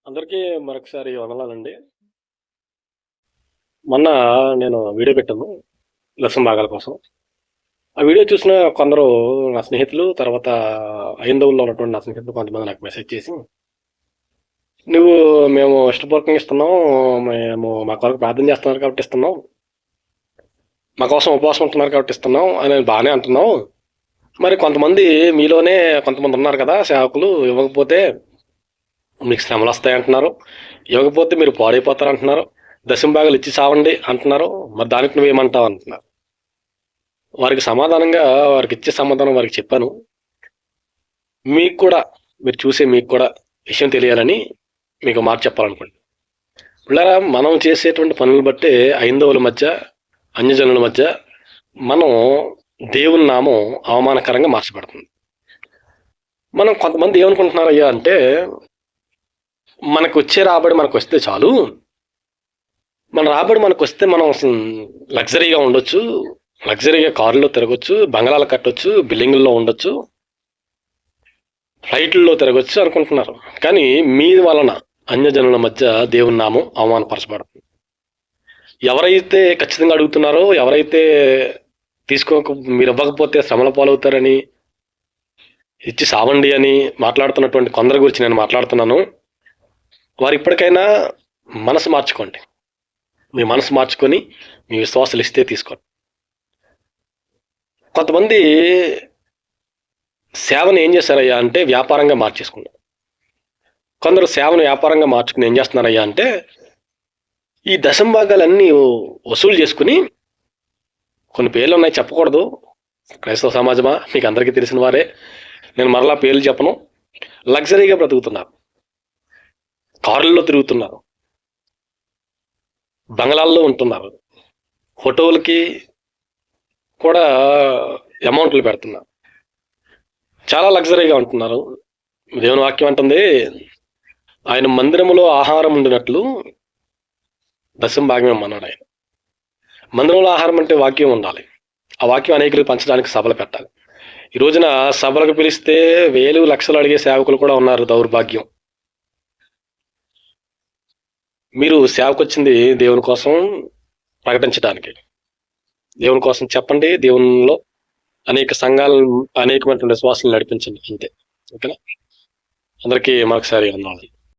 అందరికీ మరొకసారి వందనాలండి. మొన్న నేను వీడియో పెట్టాను లెసన్ భాగాల కోసం. ఆ వీడియో చూసిన కొందరు నా స్నేహితులు, తర్వాత హైందవుల్లో ఉన్నటువంటి నా స్నేహితులు కొంతమంది నాకు మెసేజ్ చేసి, "నువ్వు మేము ఇష్టపూర్వకంగా ఇస్తున్నాం. మేము మా కొరకు ప్రార్థన చేస్తున్నారు కాబట్టి ఇస్తున్నాం. మా కోసం ఉపవాసం ఉంటున్నారు కాబట్టి ఇస్తున్నాం" అని బాగానే అంటున్నావు. మరి కొంతమంది మీలోనే కొంతమంది ఉన్నారు కదా సేవకులు, ఇవ్వకపోతే మీకు శ్రమలొస్తాయి అంటున్నారు. ఇవ్వకపోతే మీరు పాడైపోతారు అంటున్నారు. దశంభాగాలు ఇచ్చి చావండి అంటున్నారు. మరి దానికి నువ్వేమంటావు అంటున్నారు. వారికి సమాధానంగా వారికి ఇచ్చే సమాధానం వారికి చెప్పాను. మీకు కూడా మీరు చూసే మీకు కూడా విషయం తెలియాలని మీకు మాట చెప్పాలనుకోండి. పిల్లరా, మనం చేసేటువంటి పనులు బట్టే హైందవుల మధ్య, అన్యజనుల మధ్య మనం దేవుని నామం అవమానకరంగా మార్చబడుతుంది. మనం కొంతమంది ఏమనుకుంటున్నారయ్యా అంటే, మనకు వచ్చే రాబడి మనకు వస్తే చాలు, మన రాబడి మనకు వస్తే మనం లగ్జరీగా ఉండొచ్చు, లగ్జరీగా కారులో తిరగొచ్చు, బంగళాలు కట్టొచ్చు, బిల్డింగుల్లో ఉండొచ్చు, ఫ్లైట్లలో తిరగొచ్చు అనుకుంటున్నారు. కానీ మీ వలన అన్యజనుల మధ్య దేవుని నామం అవమానపరచబడుతుంది. ఎవరైతే ఖచ్చితంగా అడుగుతున్నారో, ఎవరైతే మీరు ఇవ్వకపోతే శ్రమల పాలవుతారని, ఇచ్చి సావండి అని మాట్లాడుతున్నటువంటి కొందరి గురించి నేను మాట్లాడుతున్నాను. వారు ఇప్పటికైనా మనసు మార్చుకోండి. మీ మనసు మార్చుకొని మీ విశ్వాసాలు ఇస్తే తీసుకోండి. కొంతమంది సేవను ఏం చేశారయ్యా అంటే వ్యాపారంగా మార్చేసుకున్నారు. కొందరు సేవను వ్యాపారంగా మార్చుకుని ఏం చేస్తున్నారయ్యా అంటే, ఈ దశంభాగాలన్నీ వసూలు చేసుకుని, కొన్ని పేర్లు ఉన్నాయి చెప్పకూడదు, క్రైస్తవ సమాజమా మీకు అందరికీ తెలిసిన వారే, నేను మరలా పేర్లు చెప్పను. లగ్జరీగా బ్రతుకుతున్నారు, కారుల్లో తిరుగుతున్నారు, బంగ్లాల్లో ఉంటున్నారు, ఫోటోలకి కూడా అమౌంట్లు పెడుతున్నారు, చాలా లగ్జరీగా ఉంటున్నారు. దేవుని వాక్యం అంటుంది, ఆయన మందిరములో ఆహారం ఉండినట్లు దశంభాగమే అన్నాడు ఆయన. మందిరంలో ఆహారం అంటే వాక్యం ఉండాలి. ఆ వాక్యం అనేకులకు పంచడానికి సభలు పెట్టాలి. ఈ రోజున సభలకు పిలిస్తే వేలు లక్షలు అడిగే సేవకులు కూడా ఉన్నారు. దౌర్భాగ్యం. మీరు సేవకొచ్చింది దేవుని కోసం ప్రకటించడానికి, దేవుని కోసం చెప్పండి. దేవునిలో అనేక సంఘాలను, అనేకమైనటువంటి విశ్వాసాలు నడిపించండి, అంతే. ఓకేనా? అందరికీ మరొకసారి వందనాలు.